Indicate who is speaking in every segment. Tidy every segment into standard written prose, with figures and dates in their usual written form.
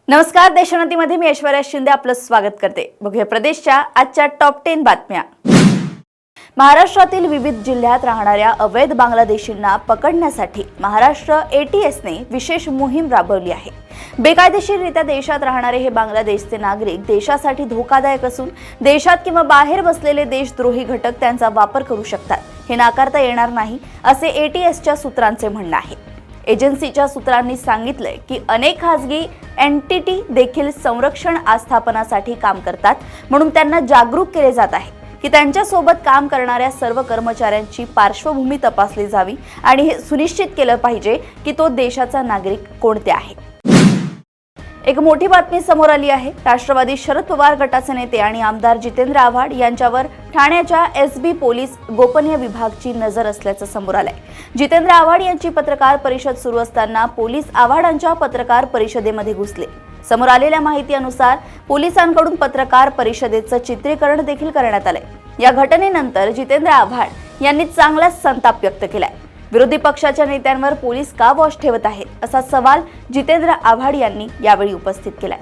Speaker 1: नमस्कार, देशोन्नतीमध्ये मी ऐश्वर्या शिंदे आपलं स्वागत करते। बघूया प्रदेशच्या आजच्या टॉप 10 बातम्या। महाराष्ट्रातील विविध जिल्ह्यात राहणाऱ्या अवैध बांगलादेशींना पकडण्यासाठी महाराष्ट्र ATSने विशेष मोहीम राबवली आहे। बेकायदेशीररित्या देशात राहणारे हे बांगलादेशचे नागरिक देशासाठी धोकादायक असून देशात किंवा बाहेर बसलेले देशद्रोही घटक त्यांचा वापर करू शकतात, हे नाकारता येणार नाही असे ATSच्या सूत्रांचे म्हणणे आहे। एजन्सीच्या सूत्रांनी सांगितले की अनेक खासगी एंटिटी देखील संरक्षण आस्थापनासाठी काम करतात, म्हणून त्यांना जागरूक केले जात आहे की त्यांच्या सोबत काम करणाऱ्या सर्व कर्मचाऱ्यांची पार्श्वभूमी तपासली जावी आणि हे सुनिश्चित केलं पाहिजे की तो देशाचा नागरिक कोणते आहे। एक मोठी बातमी समोर आली आहे। राष्ट्रवादी शरद पवार गटाचे नेते आणि आमदार जितेंद्र आव्हाड यांच्यावर ठाण्याच्या SB पोलीस गोपनीय विभागाची नजर असल्याचं समोर आलंय। जितेंद्र आव्हाड यांची पत्रकार परिषद सुरू असताना पोलीस आव्हाडांच्या पत्रकार परिषदेमध्ये घुसले। समोर आलेल्या माहितीनुसार पोलिसांकडून पत्रकार परिषदेचं चित्रीकरण देखील करण्यात आलंय। या घटनेनंतर जितेंद्र आव्हाड यांनी चांगलाच संताप व्यक्त केलाय। विरोधी पक्षाच्या नेत्यांवर पोलीस का वॉच ठेवत आहेत असा सवाल जितेंद्र आव्हाड यांनी यावेळी उपस्थित केलाय।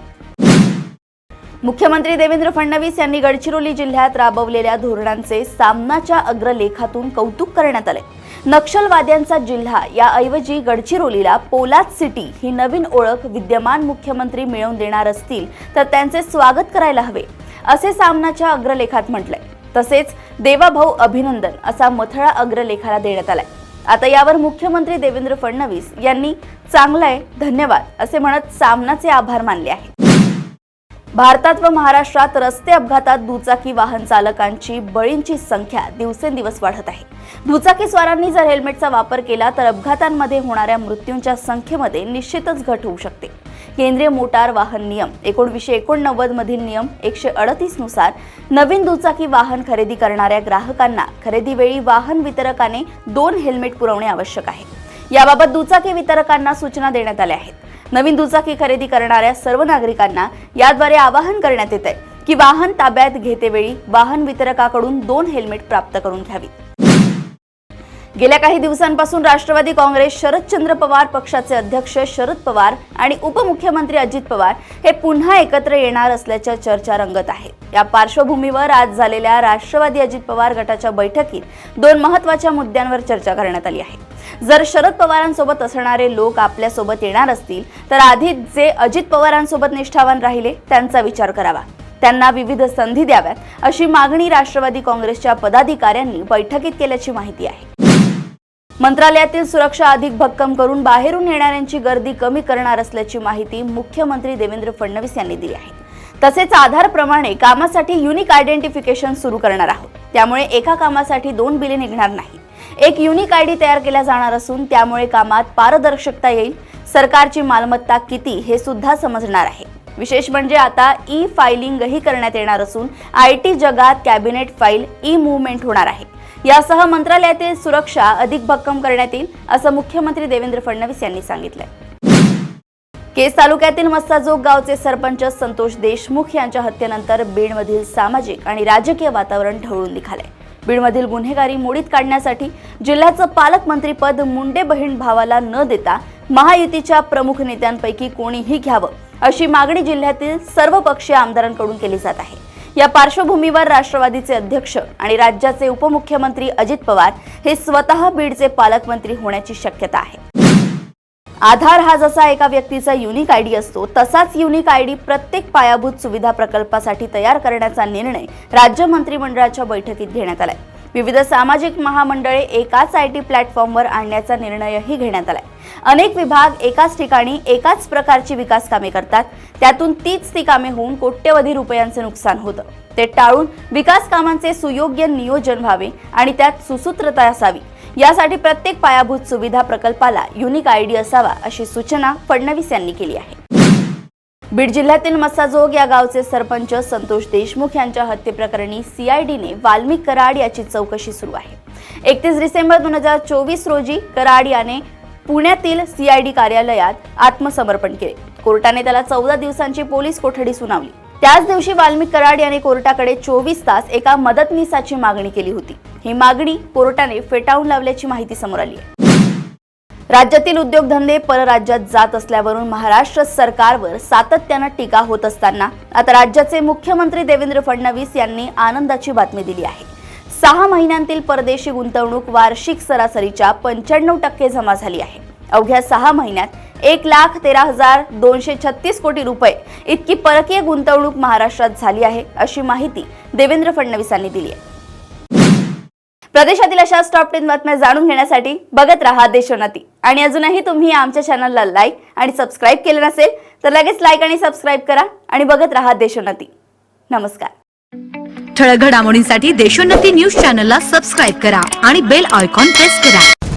Speaker 1: मुख्यमंत्री देवेंद्र फडणवीस यांनी गडचिरोली जिल्ह्यात राबवलेल्या धोरणांचे सामनाच्या अग्रलेखातून कौतुक करण्यात आले। नक्षलवाद्यांचा जिल्हा याऐवजी गडचिरोलीला पोलाद सिटी ही नवीन ओळख विद्यमान मुख्यमंत्री मिळवून देणार असतील तर त्यांचे स्वागत करायला हवे असे सामनाच्या अग्रलेखात म्हटलंय। तसेच देवाभाऊ अभिनंदन असा मथळा अग्रलेखाला देण्यात आलाय। आता यावर मुख्यमंत्री देवेंद्र फडणवीस यांनी चांगलाय, धन्यवाद असे म्हणत सामनाचे आभार मानले आहे। भारतात व महाराष्ट्रात रस्ते अपघातात दुचाकी वाहन चालकांची बळींची संख्या दिवसेंदिवस वाढत आहे। दुचाकी स्वारांनी जर हेल्मेटचा वापर केला तर अपघातांमध्ये होणाऱ्या मृत्यूंच्या संख्येमध्ये निश्चितच घट होऊ शकते। केंद्रीय मोटार वाहन नियम 1989 मधील नियम 138 नुसार नवीन दुचाकी वाहन खरेदी करणाऱ्या ग्राहकांना खरेदीवेळी वाहन वितरकाने 2 हेल्मेट पुरवणे आवश्यक आहे। याबाबत दुचाकी वितरकांना सूचना देण्यात आल्या आहेत। नवीन दुचाकी खरेदी करणाऱ्या सर्व नागरिकांना याद्वारे आवाहन करण्यात येत आहे की वाहन ताब्यात घेतेवेळी वाहन वितरकाकडून 2 हेल्मेट प्राप्त करून घ्यावी। गेल्या काही दिवसांपासून राष्ट्रवादी काँग्रेस शरदचंद्र पवार पक्षाचे अध्यक्ष शरद पवार आणि उपमुख्यमंत्री अजित पवार हे पुन्हा एकत्र येणार असल्याच्या चर्चा रंगत आहेत। या पार्श्वभूमीवर आज झालेल्या राष्ट्रवादी अजित पवार गटाच्या बैठकीत 2 महत्त्वाच्या मुद्द्यांवर चर्चा करण्यात आली आहे। जर शरद पवारांसोबत असणारे लोक आपल्या सोबत येणार असतील तर आधी जे अजित पवारांसोबत निष्ठावान राहिले त्यांचा विचार करावा, त्यांना विविध संधी द्याव्यात अशी मागणी राष्ट्रवादी काँग्रेसच्या पदाधिकाऱ्यांनी बैठकीत केल्याची माहिती आहे। मंत्रालयातील सुरक्षा अधिक भक्कम करून बाहेरून येणाऱ्यांची गर्दी कमी करणार असल्याची माहिती मुख्यमंत्री देवेंद्र फडणवीस यांनी दिली आहे। तसेच आधारप्रमाणे कामासाठी युनिक आयडेंटिफिकेशन सुरू करणार आहोत। त्यामुळे एका कामासाठी 2 बिले निघणार नाही। एक युनिक ID तयार केला जाणार असून त्यामुळे कामात पारदर्शकता येईल। सरकारची मालमत्ता किती हे सुद्धा समजणार आहे। विशेष म्हणजे आता फायलिंगही करण्यात येणार असून IT जगात कॅबिनेट फाईल मूव्हमेंट होणार आहे। यासह मंत्रालयातील सुरक्षा अधिक भक्कम करण्यात येईल असं मुख्यमंत्री देवेंद्र फडणवीस यांनी सांगितलंय। केज तालुक्यातील मस्साजोग गावचे सरपंच संतोष देशमुख यांच्या हत्येनंतर बीडमधील सामाजिक आणि राजकीय वातावरण ढवळून निघालंय। बीडमधील गुन्हेगारी मोडीत काढण्यासाठी जिल्ह्याचं पालकमंत्रीपद मुंडे बहीण भावाला न देता महायुतीच्या प्रमुख नेत्यांपैकी कोणीही घ्यावं अशी मागणी जिल्ह्यातील सर्व पक्षीय आमदारांकडून केली जात आहे। या पार्श्वभूमीवर राष्ट्रवादीचे अध्यक्ष आणि राज्याचे उपमुख्यमंत्री अजित पवार हे स्वतः बीडचे पालकमंत्री होण्याची शक्यता आहे। आधार हा जसा एका व्यक्तीचा युनिक ID असतो तसाच युनिक ID प्रत्येक पायाभूत सुविधा प्रकल्पासाठी तयार करण्याचा निर्णय राज्य मंत्रिमंडळाच्या बैठकीत घेण्यात आलाय। विविध सामाजिक महामंडळे एकाच IT प्लॅटफॉर्मवर आणण्याचा निर्णयही घेण्यात आलाय। अनेक विभाग एकाच ठिकाणी एकाच प्रकारची विकास कामे करतात, त्यातून तीच ती कामे होऊन कोट्यवधी रुपयांचे नुकसान होतं। ते टाळून विकास कामांचे सुयोग्य नियोजन व्हावे आणि त्यात सुसूत्रता असावी, यासाठी प्रत्येक पायाभूत सुविधा प्रकल्पाला युनिक ID असावा अशी सूचना फडणवीस यांनी केली आहे। बीड जिल्ह्यातील मस्साजोग या गावचे सरपंच संतोष देशमुख यांच्या हत्येप्रकरणी CIDने वाल्मिक कराड याची चौकशी सुरू आहे। 31 डिसेंबर 2024 रोजी कराड याने पुण्यातील CID कार्यालयात आत्मसमर्पण केले। कोर्टाने त्याला 14 दिवसांची पोलीस कोठडी सुनावली। त्याच दिवशी वाल्मिक कराड याने कोर्टाकडे 24 तास एका मदतनीसाची मागणी केली होती। ही मागणी कोर्टाने फेटाळून लावल्याची माहिती समोर आली आहे। राज्यातील उद्योगधंदे परराज्यात जात असल्यावरून महाराष्ट्र सरकारवर सातत्यानं टीका होत असताना आता राज्याचे मुख्यमंत्री देवेंद्र फडणवीस यांनी आनंदाची बातमी दिली आहे. 6 महिन्यांतील परदेशी गुंतवणूक वार्षिक सरासरीच्या 95% जमा झाली आहे. अवघ्या 6 महिन्यात 1,13,236 कोटी रुपये इतकी परकीय गुंतवणूक महाराष्ट्रात झाली आहे, अशी माहिती देवेंद्र फडणवीसांनी दिली आहे. प्रदेशातील अशा टॉप 10 बातम्या जाणून घेण्यासाठी बघत रहा देशोन्नती. आणि अजूनही तुम्ही आमच्या चॅनलला लाईक आणि सबस्क्राईब केले नसेल तर लगेच लाईक आणि सबस्क्राईब करा आणि बघत रहा देशोन्नती. नमस्कार.
Speaker 2: ठळक घडामोडींसाठी देशोन्नती न्यूज चॅनलला सबस्क्राईब करा आणि बेल आयकॉन प्रेस करा.